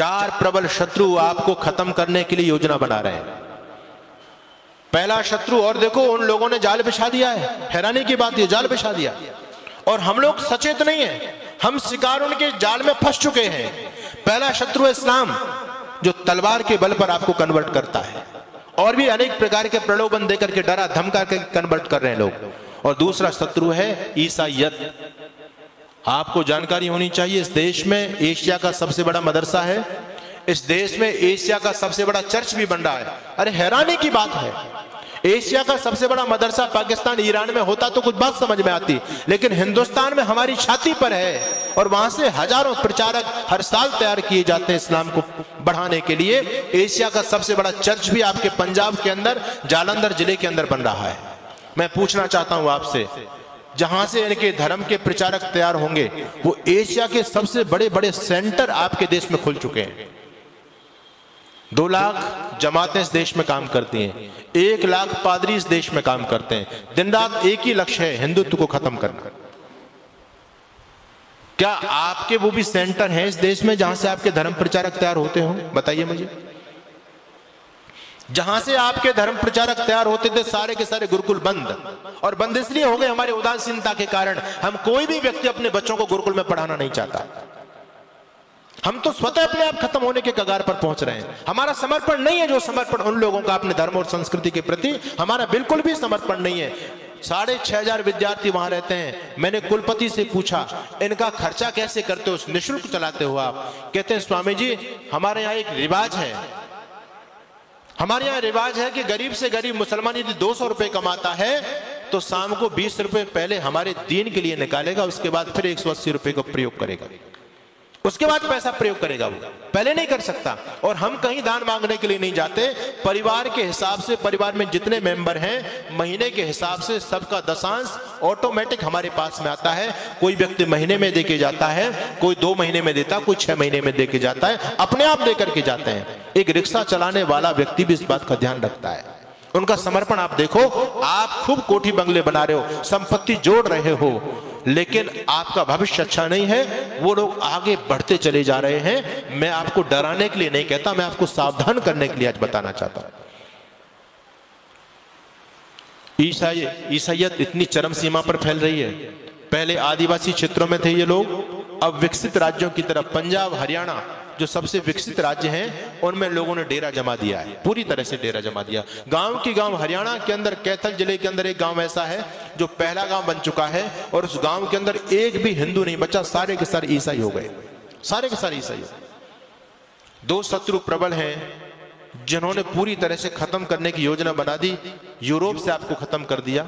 4 प्रबल शत्रु आपको खत्म करने के लिए योजना बना रहे हैं। पहला शत्रु, और देखो उन लोगों ने जाल बिछा दिया है, हैरानी की बात ये, जाल बिछा दिया, और हम लोग सचेत नहीं है, हम शिकार उनके जाल में फंस चुके हैं। पहला शत्रु है इस्लाम, जो तलवार के बल पर आपको कन्वर्ट करता है, और भी अनेक प्रकार के प्रलोभन देकर के डरा धमका के कन्वर्ट कर रहे हैं लोग। और दूसरा शत्रु है ईसाईयत। आपको जानकारी होनी चाहिए, इस देश में एशिया का सबसे बड़ा मदरसा है, इस देश में एशिया का सबसे बड़ा चर्च भी बन रहा है। अरे हैरानी की बात है, एशिया का सबसे बड़ा मदरसा पाकिस्तान ईरान में होता तो कुछ बात समझ में आती, लेकिन हिंदुस्तान में हमारी छाती पर है, और वहां से हजारों प्रचारक हर साल तैयार किए जाते हैं इस्लाम को बढ़ाने के लिए। एशिया का सबसे बड़ा चर्च भी आपके पंजाब के अंदर जालंधर जिले के अंदर बन रहा है। मैं पूछना चाहता हूं आपसे, जहां से इनके धर्म के प्रचारक तैयार होंगे, वो एशिया के सबसे बड़े बड़े सेंटर आपके देश में खुल चुके हैं। 2 लाख जमातें इस देश में काम करती हैं, 1 लाख पादरी इस देश में काम करते हैं। दिन रात एक ही लक्ष्य है, हिंदुत्व को खत्म करना। क्या आपके वो भी सेंटर हैं इस देश में जहां से आपके धर्म प्रचारक तैयार होते हो? बताइए मुझे। जहां से आपके धर्म प्रचारक तैयार होते थे, सारे के सारे गुरुकुल बंद, और बंद इसलिए हो गए हमारी उदासीनता के कारण। हम कोई भी व्यक्ति अपने बच्चों को गुरुकुल में पढ़ाना नहीं चाहता। हम तो स्वतः अपने आप खत्म होने के कगार पर पहुंच रहे हैं। हमारा समर्पण नहीं है जो समर्पण उन लोगों का अपने धर्म और संस्कृति के प्रति, हमारा बिल्कुल भी समर्पण नहीं है। 6500 विद्यार्थी वहां रहते हैं। मैंने कुलपति से पूछा, इनका खर्चा कैसे करते हो, निःशुल्क चलाते हो आप? कहते हैं स्वामी जी, हमारे यहाँ एक रिवाज है, हमारे यहाँ रिवाज है कि गरीब से गरीब मुसलमान यदि 200 रुपए कमाता है तो शाम को 20 रुपए पहले हमारे दीन के लिए निकालेगा, उसके बाद फिर 180 रुपए का प्रयोग करेगा, उसके बाद पैसा प्रयोग करेगा, वो पहले नहीं कर सकता। और हम कहीं दान मांगने के लिए नहीं जाते, परिवार के हिसाब से, परिवार में जितने मेंबर हैं महीने के हिसाब से सबका दशांश ऑटोमेटिक हमारे पास में आता है। कोई व्यक्ति महीने में देके जाता है, कोई 2 महीने में देता, कोई 6 महीने में देके जाता है, अपने आप देकर के जाते हैं। एक रिक्शा चलाने वाला व्यक्ति भी इस बात का ध्यान रखता है। उनका समर्पण आप देखो, आप खूब कोठी बंगले बना रहे हो, संपत्ति जोड़ रहे हो, लेकिन आपका भविष्य अच्छा नहीं है। वो लोग आगे बढ़ते चले जा रहे हैं। मैं आपको डराने के लिए नहीं कहता, मैं आपको सावधान करने के लिए आज बताना चाहता हूं। ईसाईयत इतनी चरम सीमा पर फैल रही है। पहले आदिवासी क्षेत्रों में थे ये लोग, अब विकसित राज्यों की तरफ, पंजाब हरियाणा जो सबसे विकसित राज्य हैं, उनमें लोगों ने डेरा जमा दिया है, पूरी तरह से डेरा जमा दिया। गांव की गांव, हरियाणा के अंदर कैथल जिले के अंदर एक गांव ऐसा है जो पहला गांव बन चुका है, और उस गांव के अंदर एक भी हिंदू नहीं बचा, सारे के सारे ईसाई हो गए, सारे के सारे ईसाई। 2 शत्रु प्रबल हैं जिन्होंने पूरी तरह से खत्म करने की योजना बना दी। यूरोप से आपको खत्म कर दिया,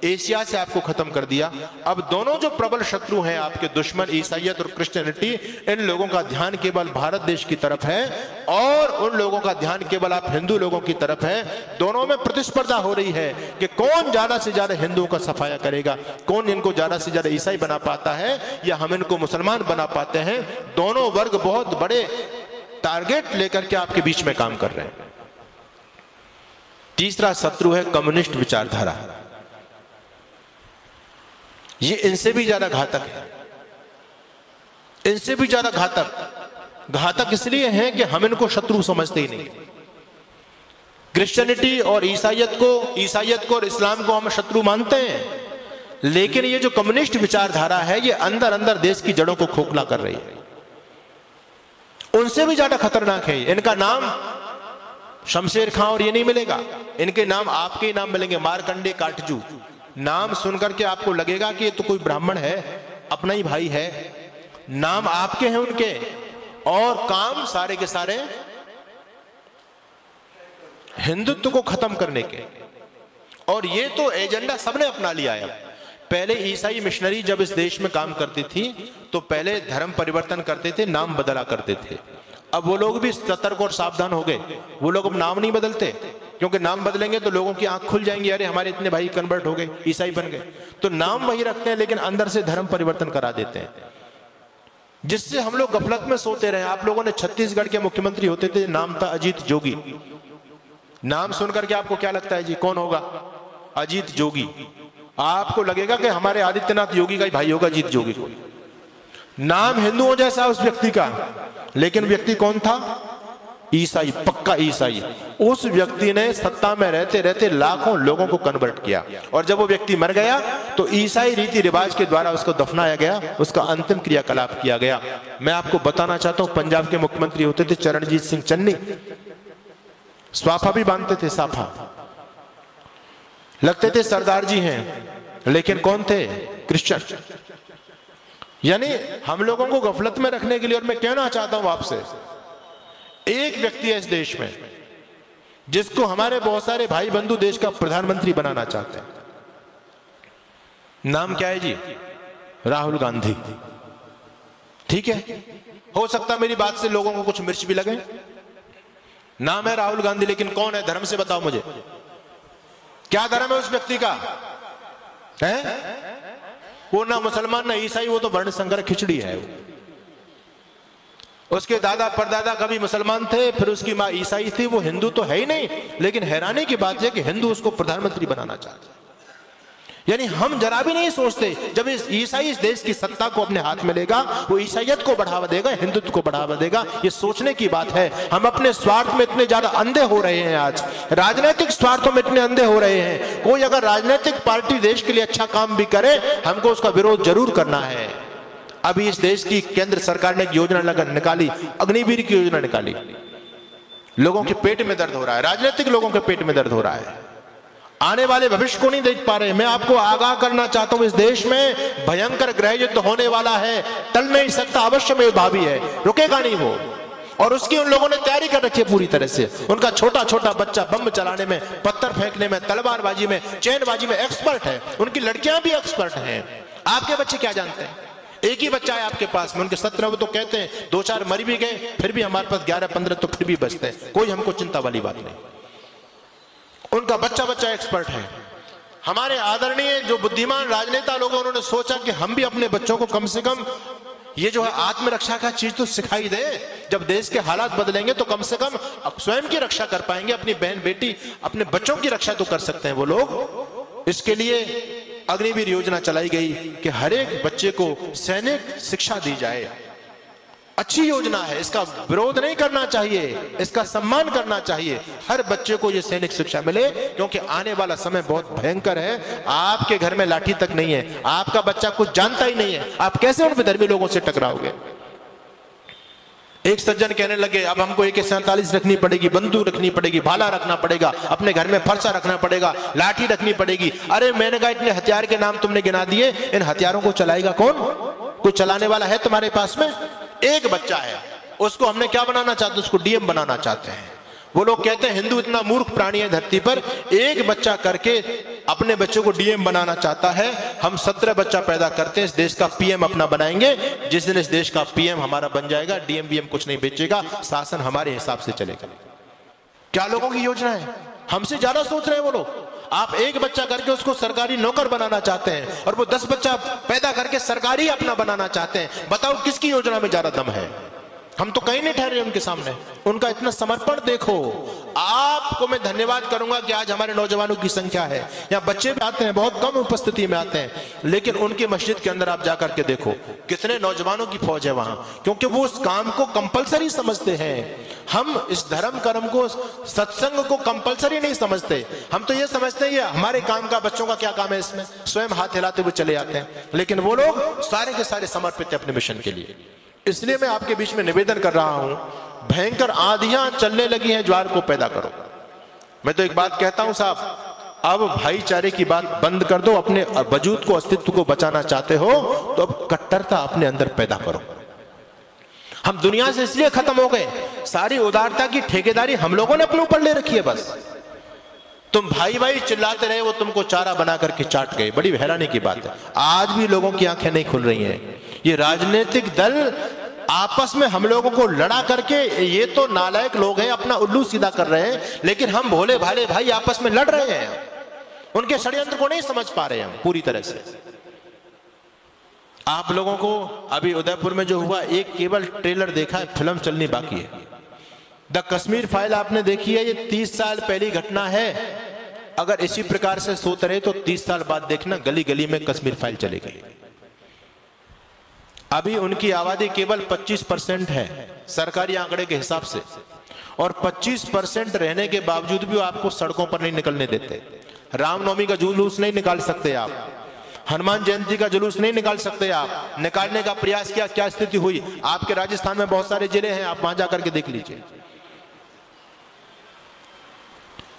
एशिया से आपको खत्म कर दिया। अब दोनों जो प्रबल शत्रु हैं आपके दुश्मन, ईसाईयत और क्रिश्चियनिटी, इन लोगों का ध्यान केवल भारत देश की तरफ है, और उन लोगों का ध्यान केवल आप हिंदू लोगों की तरफ है। दोनों में प्रतिस्पर्धा हो रही है कि कौन ज्यादा से ज्यादा हिंदुओं का सफाया करेगा, कौन इनको ज्यादा से ज्यादा ईसाई बना पाता है, या हम इनको मुसलमान बना पाते हैं। दोनों वर्ग बहुत बड़े टारगेट लेकर के आपके बीच में काम कर रहे हैं। तीसरा शत्रु है कम्युनिस्ट विचारधारा। ये इनसे भी ज्यादा घातक है, इनसे भी ज्यादा घातक इसलिए है कि हम इनको शत्रु समझते ही नहीं। क्रिश्चियनिटी और ईसाईयत को और इस्लाम को हम शत्रु मानते हैं, लेकिन ये जो कम्युनिस्ट विचारधारा है, ये अंदर अंदर देश की जड़ों को खोखला कर रही है। उनसे भी ज्यादा खतरनाक है। इनका नाम शमशेर खां और ये नहीं मिलेगा, इनके नाम आपके ही नाम मिलेंगे, मारकंडे काटजू। नाम सुनकर के आपको लगेगा कि ये तो कोई ब्राह्मण है, अपना ही भाई है। नाम आपके हैं उनके, और काम सारे के सारे हिंदुत्व को खत्म करने के। और ये तो एजेंडा सबने अपना लिया है। पहले ईसाई मिशनरी जब इस देश में काम करती थी तो पहले धर्म परिवर्तन करते थे, नाम बदला करते थे। अब वो लोग भी सतर्क और सावधान हो गए। वो लोग अब नाम नहीं बदलते, क्योंकि नाम बदलेंगे तो लोगों की आंख खुल जाएंगी, अरे हमारे इतने भाई कन्वर्ट हो गए, ईसाई बन गए। तो नाम वही रखते हैं, लेकिन अंदर से धर्म परिवर्तन करा देते हैं, जिससे हम लोग गफलत में सोते रहे। आप लोगों ने छत्तीसगढ़ के मुख्यमंत्री होते थे, नाम था अजीत जोगी। नाम सुनकर के आपको क्या लगता है जी, कौन होगा? अजीत जोगी। आपको लगेगा कि हमारे आदित्यनाथ योगी का ही भाई होगा अजीत जोगी को। नाम हिंदुओं जैसा उस व्यक्ति का, लेकिन व्यक्ति कौन था? ईसाई, पक्का ईसाई। उस व्यक्ति ने सत्ता में रहते रहते लाखों लोगों को कन्वर्ट किया, और जब वो व्यक्ति मर गया तो ईसाई रीति रिवाज के द्वारा उसको दफनाया गया, उसका अंतिम क्रियाकलाप किया गया। मैं आपको बताना चाहता हूं, पंजाब के मुख्यमंत्री होते थे चरणजीत सिंह चन्नी, स्वाफा भी बांधते थे, साफा लगते थे, सरदार जी हैं, लेकिन कौन थे? क्रिश्चियन। यानी हम लोगों को गफलत में रखने के लिए। और मैं कहना चाहता हूं आपसे, एक व्यक्ति है इस देश में जिसको हमारे बहुत सारे भाई बंधु देश का प्रधानमंत्री बनाना चाहते हैं। नाम क्या है जी? राहुल गांधी। ठीक है, हो सकता है मेरी बात से लोगों को कुछ मिर्च भी लगे। नाम है राहुल गांधी, लेकिन कौन है? धर्म से बताओ मुझे, क्या धर्म है उस व्यक्ति का? है वो ना मुसलमान ना ईसाई, वो तो वर्ण संकर खिचड़ी है। उसके दादा परदादा कभी मुसलमान थे, फिर उसकी मां ईसाई थी, वो हिंदू तो है ही नहीं। लेकिन हैरानी की बात है कि हिंदू उसको प्रधानमंत्री बनाना चाहते हैं। यानी हम जरा भी नहीं सोचते, जब इस ईसाई इस देश की सत्ता को अपने हाथ में लेगा, वो ईसाइयत को बढ़ावा देगा, हिंदुत्व को बढ़ावा देगा। ये सोचने की बात है। हम अपने स्वार्थ में इतने ज्यादा अंधे हो रहे हैं, आज राजनीतिक स्वार्थों में इतने अंधे हो रहे हैं। कोई अगर राजनीतिक पार्टी देश के लिए अच्छा काम भी करे, हमको उसका विरोध जरूर करना है। अभी इस देश की केंद्र सरकार ने एक योजना निकाली, अग्निवीर की योजना निकाली। लोगों के पेट में दर्द हो रहा है, राजनीतिक लोगों के पेट में दर्द हो रहा है, आने वाले भविष्य को नहीं देख पा रहे। मैं आपको आगाह करना चाहता हूं, इस देश में भयंकर गृह युद्ध होने वाला है, टल नहीं सकता, अवश्य में भावी है, रुकेगा नहीं वो। और उसकी उन लोगों ने तैयारी कर रखी है पूरी तरह से। उनका छोटा छोटा बच्चा बम चलाने में, पत्थर फेंकने में, तलवारबाजी में, चैनबाजी में एक्सपर्ट है। उनकी लड़कियां भी एक्सपर्ट हैं। आपके बच्चे क्या जानते हैं? एक ही बच्चा है आपके पास में, उनके 17 तो कहते हैं, 2-4 मर भी गए, फिर भी हमारे पास 11-15 तो फिर भी बचते हैं। कोई हमको चिंता वाली बात नहीं। उनका बच्चा बच्चा एक्सपर्ट है। हमारे आदरणीय जो बुद्धिमान राजनेता लोग हैं, उन्होंने सोचा कि हम भी अपने बच्चों को कम से कम ये जो है आत्मरक्षा का चीज तो सिखाई दे। जब देश के हालात बदलेंगे तो कम से कम स्वयं की रक्षा कर पाएंगे, अपनी बहन बेटी अपने बच्चों की रक्षा तो कर सकते हैं वो लोग। इसके लिए अग्निवीर योजना चलाई गई कि हर एक बच्चे को सैनिक शिक्षा दी जाए। अच्छी योजना है, इसका विरोध नहीं करना चाहिए, इसका सम्मान करना चाहिए। हर बच्चे को ये सैनिक शिक्षा मिले, क्योंकि आने वाला समय बहुत भयंकर है। आपके घर में लाठी तक नहीं है, आपका बच्चा कुछ जानता ही नहीं है, आप कैसे उन विधर्मी लोगों से टकराओगे? एक सज्जन कहने लगे, अब हमको AK-47 रखनी पड़ेगी, बंदूक रखनी पड़ेगी, भाला रखना पड़ेगा, अपने घर में फरसा रखना पड़ेगा, लाठी रखनी पड़ेगी। अरे मैंने कहा, इतने हथियार के नाम तुमने गिना दिए, इन हथियारों को चलाएगा कौन? कोई चलाने वाला है तुम्हारे पास में? एक बच्चा है, उसको हमने क्या बनाना चाहते हैं? उसको DM बनाना चाहते हैं। वो लोग कहते हैं हिंदू इतना मूर्ख प्राणी है धरती पर, एक बच्चा करके अपने बच्चों को DM बनाना चाहता है। हम 17 बच्चा पैदा करते हैं, इस देश का PM अपना बनाएंगे। जिस दिन इस देश का PM हमारा बन जाएगा, DM कुछ नहीं बेचेगा, शासन हमारे हिसाब से चलेगा। क्या लोगों की योजना है? हमसे ज्यादा सोच रहे हैं वो लोग। आप एक बच्चा करके उसको सरकारी नौकर बनाना चाहते हैं, और वो 10 बच्चा पैदा करके सरकारी अपना बनाना चाहते हैं। बताओ किसकी योजना में ज्यादा दम है? हम तो कहीं नहीं ठहरे उनके सामने। उनका इतना समर्पण देखो। आपको मैं धन्यवाद करूंगा कि आज हमारे नौजवानों की संख्या है, यहाँ बच्चे भी आते हैं, बहुत कम उपस्थिति में आते हैं, लेकिन उनकी मस्जिद के अंदर आप जाकर के देखो कितने नौजवानों की फौज है वहां, क्योंकि वो उस काम को कंपलसरी समझते हैं। हम इस धर्म कर्म को, सत्संग को कंपलसरी नहीं समझते। हम तो ये समझते हैं ये हमारे काम का, बच्चों का क्या काम है इसमें, स्वयं हाथ हिलाते हुए चले जाते हैं। लेकिन वो लोग सारे के सारे समर्पित है अपने मिशन के लिए। इसलिए मैं आपके बीच में निवेदन कर रहा हूं, भयंकर आंधियां चलने लगी हैं, ज्वार को पैदा करो। मैं तो एक बात कहता हूं साहब, अब भाईचारे की बात बंद कर दो। अपने वजूद को, अस्तित्व को बचाना चाहते हो तो अब कट्टरता अपने अंदर पैदा करो। हम दुनिया से इसलिए खत्म हो गए, सारी उदारता की ठेकेदारी हम लोगों ने अपने ऊपर ले रखी है। बस तुम भाई भाई चिल्लाते रहे, वो तुमको चारा बना करके चाट गए। बड़ी हैरानी की बात है, आज भी लोगों की आंखें नहीं खुल रही हैं। ये राजनीतिक दल आपस में हम लोगों को लड़ा करके, ये तो नालायक लोग हैं, अपना उल्लू सीधा कर रहे हैं, लेकिन हम भोले भाले भाई आपस में लड़ रहे हैं। उनके षड्यंत्र को नहीं समझ पा रहे हैं पूरी तरह से। आप लोगों को अभी उदयपुर में जो हुआ, एक केवल ट्रेलर देखा है, फिल्म चलनी बाकी है। द कश्मीर फाइल आपने देखी है, ये 30 साल पहली घटना है। अगर इसी प्रकार से सोते रहे तो 30 साल बाद देखना, गली गली में कश्मीर फाइल चलेगी। अभी उनकी आबादी केवल 25% है सरकारी आंकड़े के हिसाब से, और 25% रहने के बावजूद भी वो आपको सड़कों पर नहीं निकलने देते। रामनवमी का जुलूस नहीं निकाल सकते आप, हनुमान जयंती का जुलूस नहीं निकाल सकते आप। निकालने का प्रयास किया, क्या स्थिति हुई? आपके राजस्थान में बहुत सारे जिले हैं, आप वहां जाकर के देख लीजिए।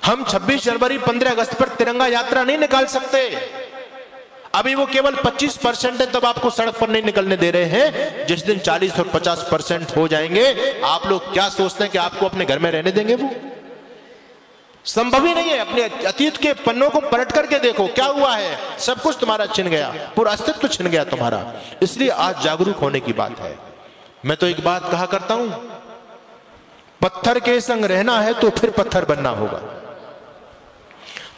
हम 26 जनवरी 15 अगस्त पर तिरंगा यात्रा नहीं निकाल सकते। अभी वो केवल 25% है, तब आपको सड़क पर नहीं निकलने दे रहे हैं। जिस दिन 40 और 50% हो जाएंगे, आप लोग क्या सोचते हैं कि आपको अपने घर में रहने देंगे? वो संभव ही नहीं है। अपने अतीत के पन्नों को पलट करके देखो, क्या हुआ है? सब कुछ तुम्हारा छिन गया, पूरा अस्तित्व छिन गया तुम्हारा। इसलिए आज जागरूक होने की बात है। मैं तो एक बात कहा करता हूं, पत्थर के संग रहना है तो फिर पत्थर बनना होगा।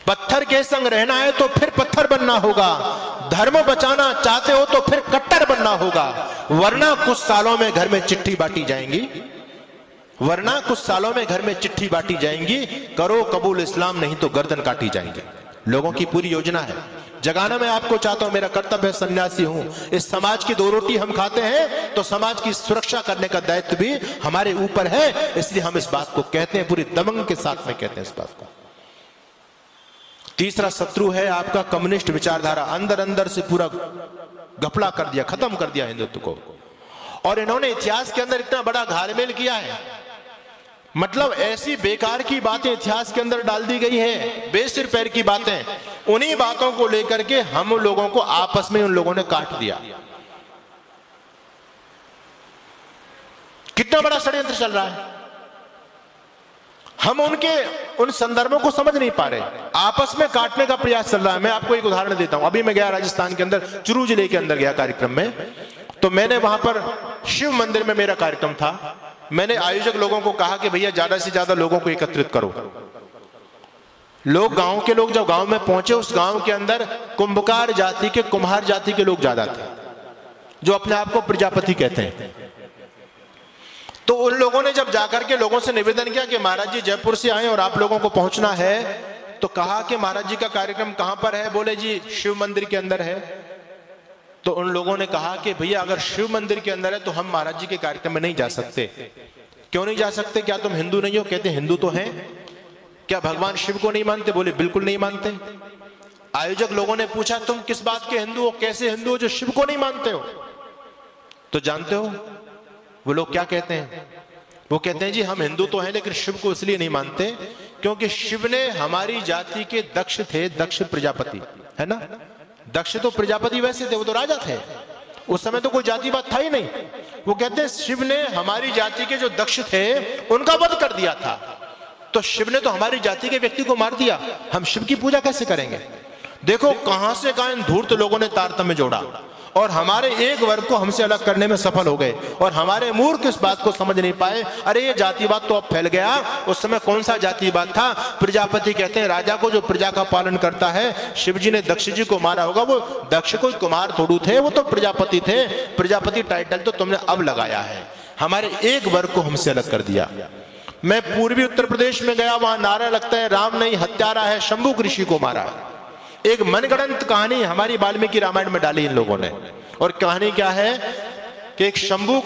पत्थर के संग रहना है तो फिर पत्थर बनना होगा। धर्म बचाना चाहते हो तो फिर कट्टर बनना होगा, वरना कुछ सालों में घर में चिट्ठी बांटी जाएंगी, वरना कुछ सालों में घर में चिट्ठी बांटी जाएंगी, करो कबूल इस्लाम नहीं तो गर्दन काटी जाएंगे। लोगों की पूरी योजना है जगाना। मैं आपको चाहता हूं, मेरा कर्तव्य है, सन्यासी हूं, इस समाज की 2 रोटी हम खाते हैं तो समाज की सुरक्षा करने का दायित्व भी हमारे ऊपर है। इसलिए हम इस बात को कहते हैं, पूरी दमंग के साथ में कहते हैं इस बात को। तीसरा शत्रु है आपका कम्युनिस्ट विचारधारा। अंदर अंदर से पूरा घपला कर दिया, खत्म कर दिया हिंदुत्व को। और इन्होंने इतिहास के अंदर इतना बड़ा घालमेल किया है, मतलब ऐसी बेकार की बातें इतिहास के अंदर डाल दी गई है, बेसिर पैर की बातें। उन्हीं बातों को लेकर के हम लोगों को आपस में उन लोगों ने काट दिया। कितना बड़ा षड्यंत्र चल रहा है, हम उनके उन संदर्भों को समझ नहीं पा रहे, आपस में काटने का प्रयास चल रहा है। मैं आपको एक उदाहरण देता हूं। अभी मैं गया राजस्थान के अंदर, चुरू जिले के अंदर गया कार्यक्रम में, तो मैंने वहां पर शिव मंदिर में मेरा कार्यक्रम था। मैंने आयोजक लोगों को कहा कि भैया ज्यादा से ज्यादा लोगों को एकत्रित करो। लोग, गांव के लोग जब गांव में पहुंचे, उस गांव के अंदर कुंभकार जाति के, कुम्हार जाति के लोग ज्यादा थे, जो अपने आप को प्रजापति कहते हैं। तो उन लोगों ने जब जाकर के लोगों से निवेदन किया कि महाराज जी जयपुर से आए और आप लोगों को पहुंचना है, तो कहा कि महाराज जी का कार्यक्रम कहां पर है? बोले जी शिव मंदिर के अंदर है। तो उन लोगों ने कहा कि भैया अगर शिव मंदिर के अंदर है तो हम महाराज जी के कार्यक्रम में नहीं जा सकते। क्यों नहीं जा सकते? क्या तुम हिंदू नहीं हो? कहते हिंदू तो हैं। क्या भगवान शिव को नहीं मानते? बोले बिल्कुल नहीं मानते। आयोजक लोगों ने पूछा तुम किस बात के हिंदू हो, कैसे हिंदू हो जो शिव को नहीं मानते हो? तो जानते हो वो लोग क्या कहते हैं? वो कहते हैं जी हम हिंदू तो हैं लेकिन शिव को इसलिए नहीं मानते क्योंकि शिव ने हमारी जाति के दक्ष थे, दक्ष प्रजापति, है ना? दक्ष तो प्रजापति वैसे थे, वो तो राजा थे, उस समय तो कोई जातिवाद था ही नहीं। वो कहते हैं शिव ने हमारी जाति के जो दक्ष थे उनका वध कर दिया था, तो शिव ने तो हमारी जाति के व्यक्ति को मार दिया, हम शिव की पूजा कैसे करेंगे? देखो कहां से कहां इन धूर्त लोगों ने तारतम्य जोड़ा और हमारे एक वर्ग को हमसे अलग करने में सफल हो गए। और हमारे मूर्ख इस बात को समझ नहीं पाए, अरे ये जातिवाद तो अब फैल गया, उस समय कौन सा जातिवाद था? प्रजापति कहते हैं राजा को जो प्रजा का पालन करता है। शिव जी ने दक्ष जी को मारा होगा, वो दक्ष कोई कुमार थोड़ू थे, वो तो प्रजापति थे। प्रजापति टाइटल तो तुमने अब लगाया है, हमारे एक वर्ग को हमसे अलग कर दिया। मैं पूर्वी उत्तर प्रदेश में गया, वहां नारा लगता है राम नहीं हत्यारा है, शंभू ऋषि को मारा। एक मनगढ़ंत कहानी हमारी वाल्मीकि रामायण में डाली इन लोगों ने। और कहानी क्या है कि एक शंभूक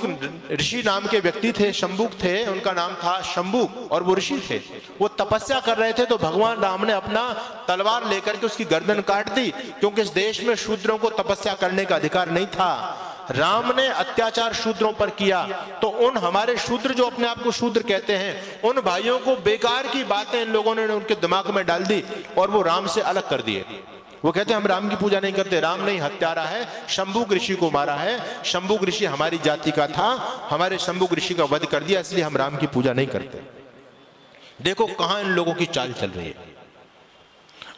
ऋषि नाम के व्यक्ति थे, शंभूक थे, उनका नाम था शंभूक, और वो ऋषि थे। वो तपस्या कर रहे थे तो भगवान राम ने अपना तलवार लेकर के उसकी गर्दन काट दी, क्योंकि इस देश में शूद्रों को तपस्या करने का अधिकार नहीं था। राम ने अत्याचार शूद्रों पर किया, तो उन हमारे शूद्र जो अपने आप को शूद्र कहते हैं, उन भाइयों को बेकार की बातें इन लोगों ने उनके दिमाग में डाल दी और वो राम से अलग कर दिए। वो कहते हैं हम राम की पूजा नहीं करते, राम नहीं हत्यारा है, शंभू ऋषि को मारा है, शंभू ऋषि हमारी जाति का था, हमारे शंभू ऋषि का वध कर दिया, इसलिए हम राम की पूजा नहीं करते। देखो कहां इन लोगों की चाल चल रही है।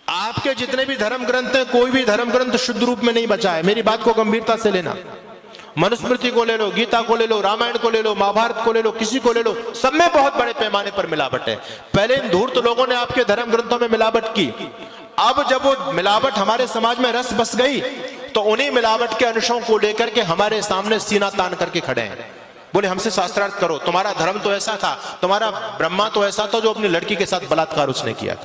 आपके जितने भी धर्म ग्रंथ हैं, कोई भी धर्म ग्रंथ शुद्ध रूप में नहीं बचा है, मेरी बात को गंभीरता से लेना। मनुस्मृति को ले लो, गीता को ले लो, रामायण को ले लो, महाभारत को ले लो, किसी को ले लो, सब में बहुत बड़े पैमाने पर मिलावट है। पहले इन धूर्त लोगों ने आपके धर्म ग्रंथों में मिलावट की, अब जब वो मिलावट हमारे समाज में रस बस गई तो उन्हीं मिलावट के अंशों को लेकर के हमारे सामने सीना तान करके खड़े हैं। बोले हमसे शास्त्रार्थ करो, तुम्हारा धर्म तो ऐसा था, तुम्हारा ब्रह्मा तो ऐसा था जो अपनी लड़की के साथ बलात्कार उसने किया।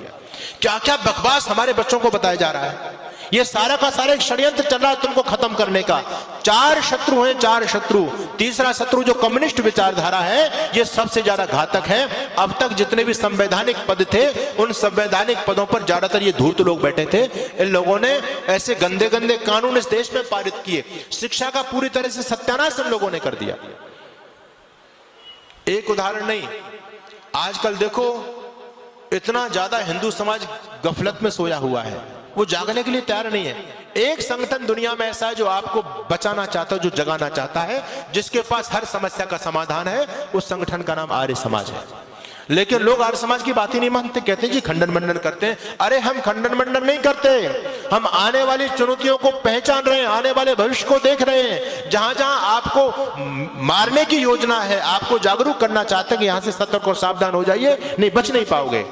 क्या क्या बकवास हमारे बच्चों को बताया जा रहा है। ये सारा का सारा एक षड्यंत्र चल रहा है तुमको खत्म करने का। 4 शत्रु हैं, 4 शत्रु। तीसरा शत्रु जो कम्युनिस्ट विचारधारा है, ये सबसे ज्यादा घातक है। अब तक जितने भी संवैधानिक पद थे, उन संवैधानिक पदों पर ज्यादातर ये धूर्त लोग बैठे थे। इन लोगों ने ऐसे गंदे गंदे कानून इस देश में पारित किए, शिक्षा का पूरी तरह से सत्यानाश इन लोगों ने कर दिया। एक उदाहरण नहीं, आजकल देखो इतना ज्यादा हिंदू समाज गफलत में सोया हुआ है, वो जागने के लिए तैयार नहीं है। एक संगठन दुनिया में ऐसा है जो आपको बचाना चाहता है, जो जगाना चाहता है, जिसके पास हर समस्या का समाधान है, उस संगठन का नाम आर्य समाज है। लेकिन लोग आर्य समाज की बात ही नहीं मानते, कहते जी खंडन मंडन करते हैं। अरे हम खंडन मंडन नहीं करते, हम आने वाली चुनौतियों को पहचान रहे हैं, आने वाले भविष्य को देख रहे हैं। जहां जहां आपको मारने की योजना है, आपको जागरूक करना चाहते हैं कि यहां से सतर्क और सावधान हो जाइए, नहीं बच नहीं पाओगे।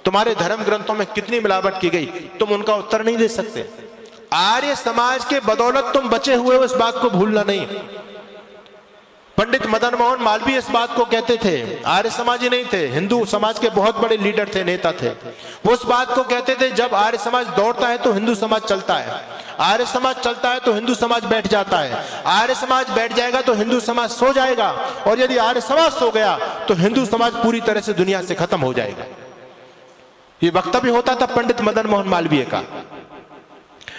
तुम्हारे धर्म ग्रंथों में कितनी मिलावट की गई, तुम उनका उत्तर नहीं दे सकते। आर्य समाज के बदौलत तुम बचे हुए हो, इस बात को भूलना नहीं। पंडित मदन मोहन मालवीय इस बात को कहते थे, आर्य समाज ही नहीं थे, हिंदू समाज के बहुत बड़े लीडर थे, नेता थे। वो इस बात को कहते थे, जब आर्य समाज दौड़ता है तो हिंदू समाज चलता है, आर्य समाज चलता है तो हिंदू समाज बैठ जाता है, आर्य समाज बैठ जाएगा तो हिंदू समाज सो जाएगा, और यदि आर्य समाज सो गया तो हिंदू समाज पूरी तरह से दुनिया से खत्म हो जाएगा। ये वक्तव्य होता था पंडित मदन मोहन मालवीय का।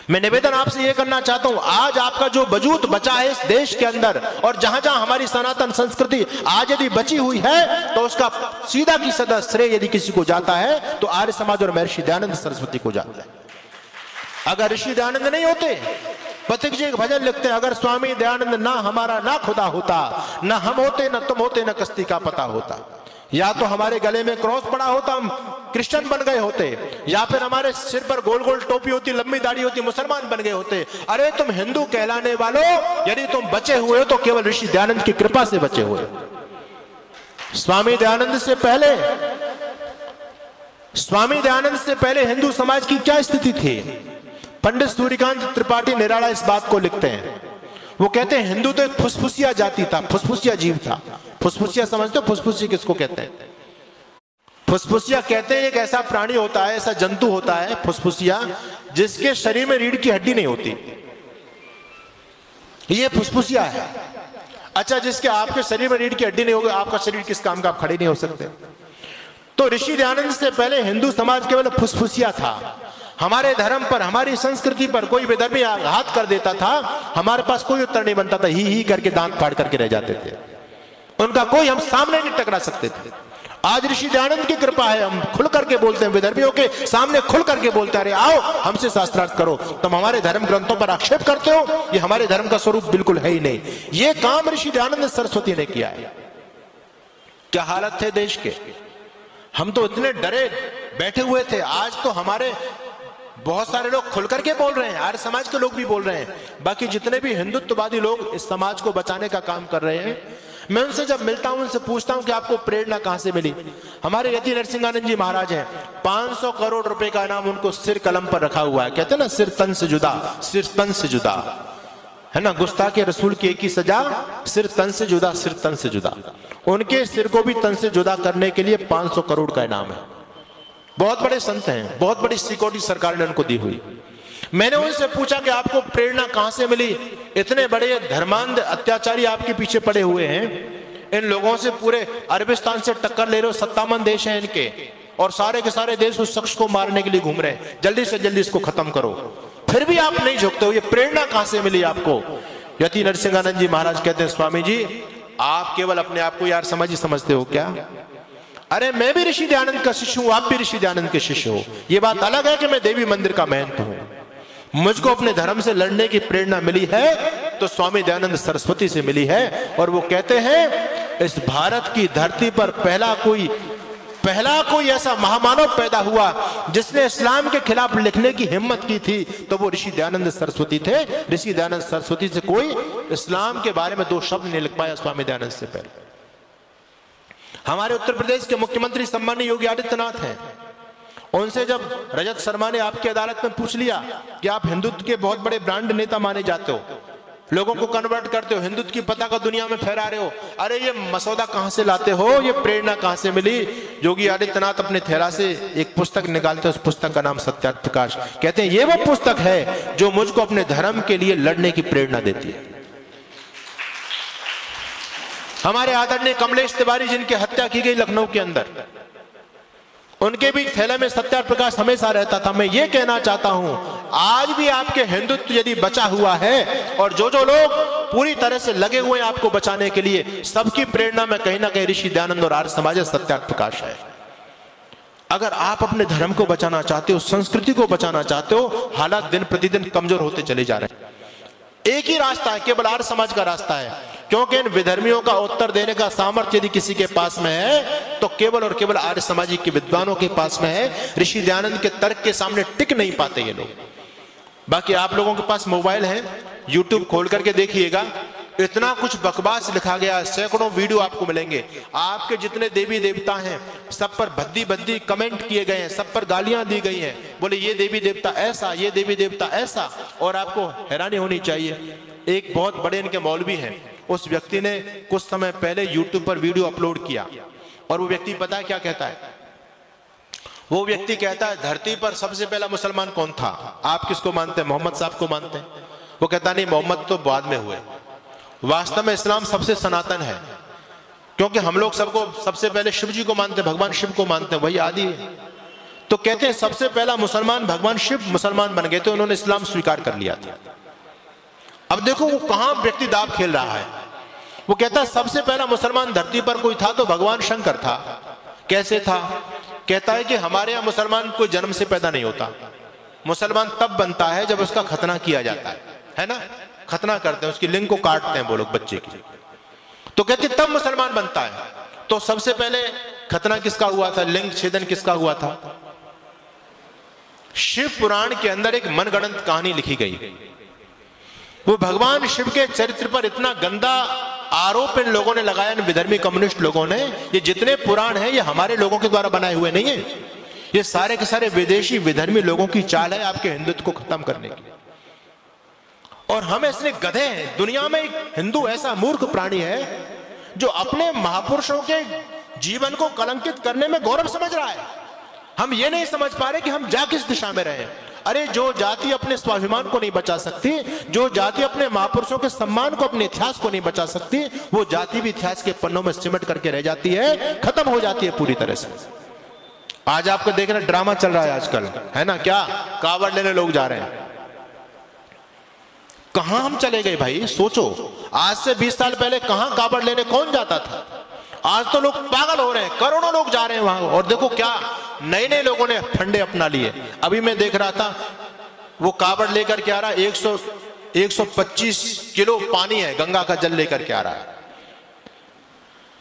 मैं निवेदन आपसे यह करना चाहता हूं, आज आपका जो वजूद बचा है इस देश के अंदर, और जहां जहां हमारी सनातन संस्कृति आज यदि बची हुई है, तो उसका सीधा की सीधा श्रेय यदि किसी को जाता है तो आर्य समाज और महर्षि दयानंद सरस्वती को जाता है। अगर ऋषि दयानंद नहीं होते, पथिक जी एक भजन लिखते हैं, अगर स्वामी दयानंद ना हमारा ना खुदा होता, ना हम होते ना तुम होते, ना कस्ती का पता होता। या तो हमारे गले में क्रॉस पड़ा होता, हम क्रिश्चियन बन गए होते, या फिर हमारे सिर पर गोल गोल टोपी होती, लंबी दाढ़ी होती, मुसलमान बन गए होते। अरे तुम हिंदू कहलाने वालों, यदि तुम बचे हुए हो तो केवल ऋषि दयानंद की कृपा से बचे हुए। स्वामी दयानंद से पहले हिंदू समाज की क्या स्थिति थी? पंडित सूर्यकांत त्रिपाठी निराला इस बात को लिखते हैं। वो कहते हैं हिंदू तो एक फुसफुसिया जाति था, फुसफुसिया जीव था। फुसफुसिया समझते हो? फुसफुसिया किसको कहते हैं? फुसफुसिया कहते हैं एक ऐसा प्राणी होता है, ऐसा जंतु होता है फुसफुसिया, जिसके शरीर में रीढ़ की हड्डी नहीं होती, ये फुसफुसिया है। अच्छा, जिसके आपके शरीर में रीढ़ की हड्डी नहीं होगी, आपका शरीर किस काम का? आप खड़े नहीं हो सकते। तो ऋषि दयानंद से पहले हिंदू समाज केवल फुसफुसिया था। हमारे धर्म पर, हमारी संस्कृति पर कोई विधर्मी आघात कर देता था, हमारे पास कोई उत्तर नहीं बनता था, ही करके दांत फाड़ करके रह जाते थे, उनका कोई हम सामने नहीं टकरा सकते थे। आज ऋषि दयानंद की कृपा है, हम खुल करके बोलते हैं, विधर्मियों के सामने खुल करके बोलते हैं, अरे आओ हमसे शास्त्रार्थ करो। तुम हमारे धर्म ग्रंथों पर आक्षेप करते हो, ये हमारे धर्म का स्वरूप बिल्कुल है ही नहीं। ये काम ऋषि दयानंद सरस्वती ने किया है। क्या हालत थे देश के, हम तो इतने डरे बैठे हुए थे। आज तो हमारे बहुत सारे लोग खुल करके बोल रहे हैं, आर्य समाज के लोग भी बोल रहे हैं, बाकी जितने भी हिंदुत्ववादी लोग इस समाज को बचाने का काम कर रहे हैं, मैं उनसे जब मिलता हूं, उनसे पूछता हूं कि आपको प्रेरणा कहां से मिली। हमारे यति नरसिंहानंद जी महाराज हैं, 500 करोड़ रुपए का इनाम उनको सिर कलम पर रखा हुआ है। कहते हैं ना, सिर तन से जुदा, सिर तन से जुदा, है ना, गुस्ताखे रसूल की एक ही सजा, सिर तन से जुदा, सिर तन से जुदा। उनके सिर को भी तन से जुदा करने के लिए 500 करोड़ का इनाम है। बहुत बड़े संत हैं, बहुत बड़ी सिक्योरिटी सरकार ने उनको दी हुई। मैंने उनसे पूछा कि आपको प्रेरणा कहां से मिली, इतने बड़े धर्मांध अत्याचारी आपके पीछे पड़े हुए हैं, इन लोगों से पूरे अरबिस्तान से टक्कर ले रहे हो, 57 देश हैं इनके, और सारे के सारे देश उस शख्स को मारने के लिए घूम रहे हैं, जल्दी से जल्दी इसको खत्म करो, फिर भी आप नहीं झुकते हो। ये प्रेरणा कहां से मिली आपको? यति नरसिंहानंद जी महाराज कहते हैं, स्वामी जी आप केवल अपने आप को यार समझते हो क्या? अरे मैं भी ऋषि दयानंद का शिष्य हूं, आप भी ऋषि दयानंद के शिष्य हो। ये बात अलग है कि मैं देवी मंदिर का महंत हूं। मुझको अपने धर्म से लड़ने की प्रेरणा मिली है तो स्वामी दयानंद सरस्वती से मिली है। और वो कहते हैं इस भारत की धरती पर पहला कोई ऐसा महामानव पैदा हुआ जिसने इस्लाम के खिलाफ लिखने की हिम्मत की थी, तो वो ऋषि दयानंद सरस्वती थे। ऋषि दयानंद सरस्वती से कोई इस्लाम के बारे में 2 शब्द नहीं लिख पाया स्वामी दयानंद से पहले। हमारे उत्तर प्रदेश के मुख्यमंत्री सम्मानीय योगी आदित्यनाथ हैं, उनसे जब रजत शर्मा ने आपकी अदालत में पूछ लिया कि आप हिंदुत्व के बहुत बड़े ब्रांड नेता माने जाते हो, लोगों को कन्वर्ट करते हो, हिंदुत्व की पताका दुनिया में फहरा रहे हो, अरे ये मसौदा कहां से लाते हो, ये प्रेरणा कहां से मिली? योगी आदित्यनाथ अपने थैला से एक पुस्तक निकालते हैं, उस पुस्तक का नाम सत्यार्थ प्रकाश। कहते हैं ये वो पुस्तक है जो मुझको अपने धर्म के लिए लड़ने की प्रेरणा देती है। हमारे आदरणीय कमलेश तिवारी जिनकी हत्या की गई लखनऊ के अंदर, उनके भी थैले में सत्यार्थ प्रकाश हमेशा रहता था। मैं ये कहना चाहता हूं, आज भी आपके हिंदुत्व यदि बचा हुआ है और जो जो लोग पूरी तरह से लगे हुए हैं आपको बचाने के लिए, सबकी प्रेरणा में कहीं ना कहीं ऋषि दयानंद और आर्य समाज सत्यार्थ प्रकाश है। अगर आप अपने धर्म को बचाना चाहते हो, संस्कृति को बचाना चाहते हो, हालात दिन प्रतिदिन कमजोर होते चले जा रहे हैं। एक ही रास्ता है, केवल आर्य समाज का रास्ता है, क्योंकि इन विधर्मियों का उत्तर देने का सामर्थ्य यदि किसी के पास में है तो केवल और केवल आर्य समाजी के विद्वानों के पास में है। ऋषि दयानंद के तर्क के सामने टिक नहीं पाते ये लोग। बाकी आप लोगों के पास मोबाइल है, यूट्यूब खोल करके देखिएगा, इतना कुछ बकवास लिखा गया, सैकड़ों वीडियो आपको मिलेंगे। आपके जितने देवी देवता हैं सब पर भद्दी भद्दी कमेंट किए गए हैं, सब पर गालियां दी गई हैं, बोले ये देवी देवता ऐसा, ये देवी देवता ऐसा। और आपको हैरानी होनी चाहिए, एक बहुत बड़े इनके मौलवी हैं, उस व्यक्ति ने कुछ समय पहले यूट्यूब पर वीडियो अपलोड किया और वो व्यक्ति पता है क्या कहता है? वो व्यक्ति कहता है धरती पर सबसे पहला मुसलमान कौन था? आप किसको मानते हैं? मोहम्मद साहब को मानते हैं? वो कहता नहीं, मोहम्मद तो बाद में हुए। वास्तव में इस्लाम सबसे सनातन है, क्योंकि हम लोग सबको सबसे पहले शिव जी को मानते हैं, भगवान शिव को मानते हैं, वही आदि है। तो कहते हैं सबसे पहला मुसलमान भगवान शिव मुसलमान बन गए थे, उन्होंने इस्लाम स्वीकार कर लिया था। अब देखो वो कहां व्यक्ति दाव खेल रहा है। वो कहता है सबसे पहला मुसलमान धरती पर कोई था तो भगवान शंकर था। कैसे था? कहता है कि हमारे यहां मुसलमान कोई जन्म से पैदा नहीं होता, मुसलमान तब बनता है जब उसका खतना किया जाता है ना, खतना करते हैं, उसकी लिंग को काटते हैं वो लोग बच्चे की, तो कहते तब मुसलमान बनता है। तो सबसे पहले खतना किसका हुआ था, लिंग छेदन किसका हुआ था? शिव पुराण के अंदर एक मनगढ़ंत कहानी लिखी गई। वो भगवान शिव के चरित्र पर इतना गंदा आरोप इन लोगों ने लगाया, इन विधर्मी कम्युनिस्ट लोगों ने। ये जितने पुराण हैं ये हमारे लोगों के द्वारा बनाए हुए नहीं है, ये सारे के सारे विदेशी विधर्मी लोगों की चाल है आपके हिंदुत्व को खत्म करने की। और हम ऐसे गधे हैं, दुनिया में एक हिंदू ऐसा मूर्ख प्राणी है जो अपने महापुरुषों के जीवन को कलंकित करने में गौरव समझ रहा है। हम ये नहीं समझ पा रहे कि हम जा किस दिशा में रहे। अरे जो जाति अपने स्वाभिमान को नहीं बचा सकती, जो जाति अपने महापुरुषों के सम्मान को, अपने इतिहास को नहीं बचा सकती, वो जाति भी इतिहास के पन्नों में सिमट करके रह जाती है, खत्म हो जाती है पूरी तरह से। आज आपको देखना ड्रामा चल रहा है आजकल, है ना, क्या कावड़ लेने लोग जा रहे हैं। कहां हम चले गए भाई? सोचो, आज से 20 साल पहले कहां कावड़ लेने कौन जाता था? आज तो लोग पागल हो रहे हैं, करोड़ों लोग जा रहे हैं वहां। और देखो क्या नए नए लोगों ने फंडे अपना लिए। अभी मैं देख रहा था वो कावड़ लेकर के आ रहा है, 125 किलो पानी है, गंगा का जल लेकर के आ रहा है।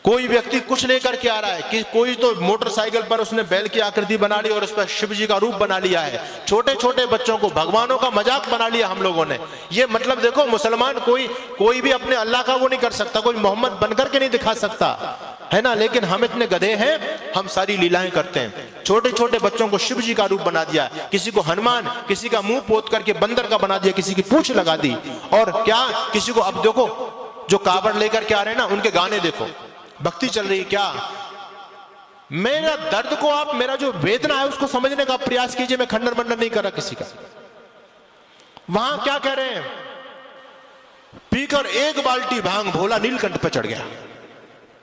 कोई व्यक्ति कुछ लेकर के आ रहा है कि कोई तो मोटरसाइकिल पर उसने बैल की आकृति बना ली और उस पर शिव जी का रूप बना लिया है। छोटे छोटे बच्चों को भगवानों का मजाक बना लिया हम लोगों ने। ये मतलब देखो, मुसलमान कोई भी अपने अल्लाह का वो नहीं कर सकता, कोई मोहम्मद बनकर के नहीं दिखा सकता, है ना। लेकिन हम इतने गधे हैं, हम सारी लीलाएं करते हैं। छोटे छोटे बच्चों को शिव जी का रूप बना दिया, किसी को हनुमान, किसी का मुंह पोत करके बंदर का बना दिया, किसी की पूंछ लगा दी। और क्या किसी को, अब देखो जो कावड़ लेकर के आ रहे हैं ना, उनके गाने देखो, भक्ति चल रही है क्या। मेरा दर्द को आप, मेरा जो वेदना है उसको समझने का प्रयास कीजिए। मैं खंडन मंडन नहीं कर रहा किसी का। वहां क्या कह रहे हैं? पीकर एक बाल्टी भांग भोला नीलकंठ पे चढ़ गया।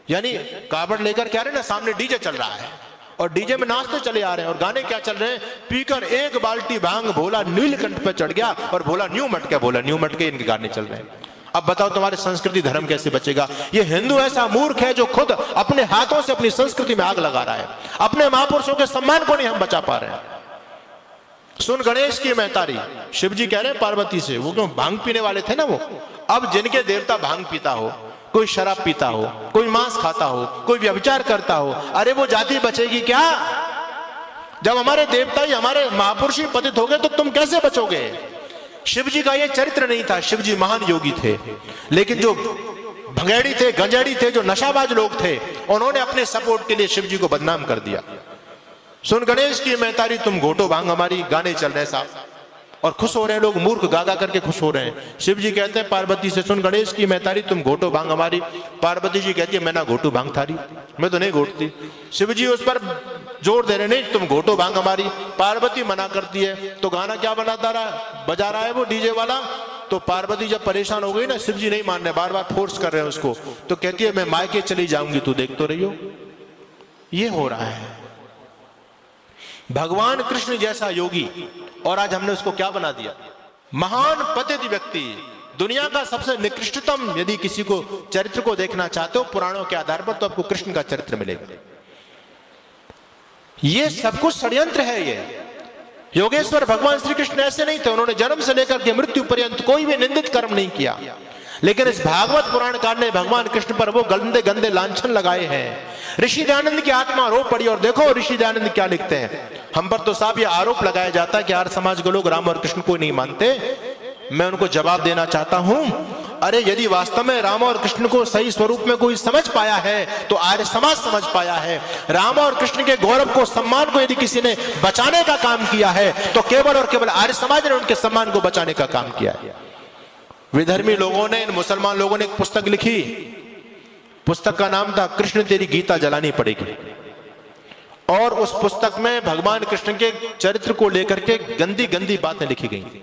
यानी कावड़ लेकर के आ रहे हैं ना, सामने डीजे चल रहा है और डीजे में नाचते चले आ रहे हैं। और गाने क्या चल रहे हैं? पीकर एक बाल्टी भांग भोला नीलकंठ पे चढ़ गया और भोला न्यू मट गया, भोला न्यू मट के इनके गाने चल रहे हैं। अब बताओ तुम्हारी संस्कृति धर्म कैसे बचेगा? ये हिंदू ऐसा मूर्ख है जो खुद अपने हाथों से अपनी संस्कृति में आग लगा रहा है। अपने महापुरुषों के सम्मान को नहीं हम बचा पा रहे हैं। सुन गणेश की महतारी, शिव जी कह रहे हैं पार्वती से, वो क्यों भांग पीने वाले थे ना वो। अब जिनके देवता भांग पीता हो, कोई शराब पीता हो, कोई मांस खाता हो, कोई व्यभिचार करता हो, अरे वो जाति बचेगी क्या? जब हमारे देवता ही, हमारे महापुरुष ही पतित हो गए तो तुम कैसे बचोगे? शिव जी का ये चरित्र नहीं था। शिव जी महान योगी थे, लेकिन जो भंगेड़ी थे, गंजेड़ी थे, जो नशाबाज लोग थे, उन्होंने अपने सपोर्ट के लिए शिव जी को बदनाम कर दिया। सुन गणेश की महतारी तुम घोटो भांग, हमारी गाने चल रहे साहब। और खुश हो रहे हैं लोग, मूर्ख गागा करके खुश हो रहे हैं। शिव जी कहते हैं पार्वती से, सुन गणेश की मैं तारी, तुम घोटो भांग हमारी। पार्वती जी कहती है मैं ना घोटू भांग थारी, मैं तो नहीं घोटती। शिव जी उस पर जोर दे रहे, नहीं तुम घोटो भांग हमारी। पार्वती मना करती है, तो गाना क्या बजा रहा है वो डीजे वाला। तो पार्वती जब परेशान हो गई ना, शिव जी नहीं मान रहे, बार बार फोर्स कर रहे हैं उसको, तो कहती है मैं मायके चली जाऊंगी, तू देख तो रही हो। ये हो रहा है। भगवान कृष्ण जैसा योगी, और आज हमने उसको क्या बना दिया, महान पतित व्यक्ति, दुनिया का सबसे निकृष्टतम। यदि किसी को चरित्र को देखना चाहते हो पुराणों के आधार पर, तो आपको कृष्ण का चरित्र मिलेगा। ये सब कुछ षड्यंत्र है। ये योगेश्वर भगवान श्री कृष्ण ऐसे नहीं थे, उन्होंने जन्म से लेकर के मृत्यु पर्यंत कोई भी निंदित कर्म नहीं किया। लेकिन इस भागवत पुराण कार ने भगवान कृष्ण पर वो गंदे गंदे लांछन लगाए हैं। ऋषि दयानंद की आत्मा रो पड़ी, और देखो ऋषि दयानंद क्या लिखते हैं। हम पर तो साहब ये आरोप लगाया जाता है कि आर्य समाज के लोग राम और कृष्ण को नहीं मानते। मैं उनको जवाब देना चाहता हूं, अरे यदि वास्तव में राम और कृष्ण को सही स्वरूप में कोई समझ पाया है तो आर्य समाज समझ पाया है। राम और कृष्ण के गौरव को, सम्मान को यदि किसी ने बचाने का काम किया है तो केवल और केवल आर्य समाज ने उनके सम्मान को बचाने का काम किया है। विधर्मी लोगों ने, इन मुसलमान लोगों ने एक पुस्तक लिखी, पुस्तक का नाम था कृष्ण तेरी गीता जलानी पड़ेगी। और उस पुस्तक में भगवान कृष्ण के चरित्र को लेकर के गंदी गंदी बातें लिखी गई।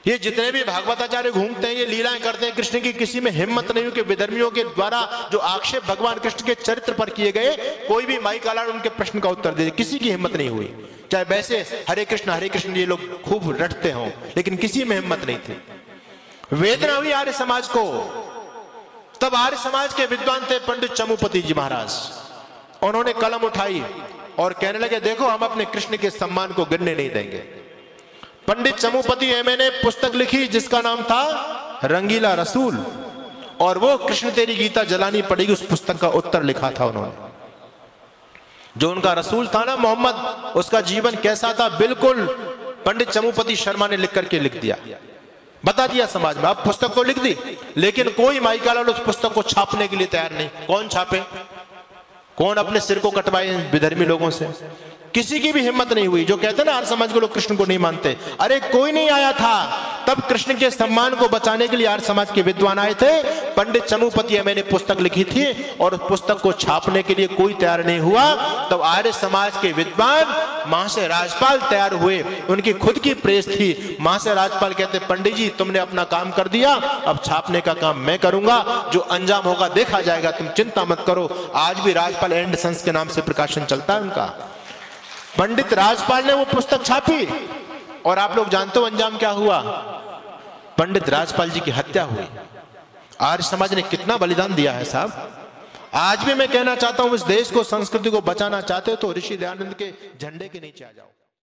ये जितने भी भागवताचार्य घूमते हैं, ये लीलाएं करते हैं कृष्ण की, किसी में हिम्मत नहीं हुई कि विधर्मियों के द्वारा जो आक्षेप भगवान कृष्ण के चरित्र पर किए गए, कोई भी माई काला उनके प्रश्न का उत्तर दे दे। किसी की हिम्मत नहीं हुई। चाहे वैसे हरे कृष्ण ये लोग खूब रटते हों, लेकिन किसी में हिम्मत नहीं थी। वेदना हुई आर्य समाज को। तब आर्य समाज के विद्वान थे पंडित चमुपति जी महाराज। उन्होंने कलम उठाई और कहने लगे देखो हम अपने कृष्ण के सम्मान को गिरने नहीं देंगे। पंडित चमुपति एमए ने पुस्तक लिखी जिसका नाम था रंगीला रसूल, और वो कृष्ण तेरी गीता जलानी पड़ेगी उस पुस्तक का उत्तर लिखा था उन्होंने। जो उनका रसूल था ना मोहम्मद, उसका जीवन कैसा था बिल्कुल पंडित चमुपति शर्मा ने लिख करके लिख दिया, बता दिया समाज में। अब पुस्तक तो लिख दी, लेकिन कोई माइकाला उस पुस्तक को छापने के लिए तैयार नहीं। कौन छापे, कौन अपने सिर को कटवाए विधर्मी लोगों से? किसी की भी हिम्मत नहीं हुई। जो कहते हैं ना हर समाज के लोग कृष्ण को नहीं मानते, अरे कोई नहीं आया था। तब कृष्ण के सम्मान को बचाने के लिए आर्य समाज के विद्वान आए थे। पंडित चमुपति मैंने पुस्तक लिखी थी और पुस्तक को छापने के लिए कोई तैयार नहीं हुआ। तब आर्य समाज के विद्वान महाशय राजपाल तैयार हुए, उनकी खुद की प्रेस थी। महाशय राजपाल कहते पंडित जी तुमने अपना काम कर दिया, अब छापने का काम मैं करूंगा, जो अंजाम होगा देखा जाएगा, तुम चिंता मत करो। आज भी राजपाल एंड सन्स के नाम से प्रकाशन चलता है उनका। पंडित राजपाल ने वो पुस्तक छापी और आप लोग जानते हो अंजाम क्या हुआ? पंडित राजपाल जी की हत्या हुई। आर्य समाज ने कितना बलिदान दिया है साहब। आज भी मैं कहना चाहता हूं इस देश को, संस्कृति को बचाना चाहते हो तो ऋषि दयानंद के झंडे के नीचे आ जाओ।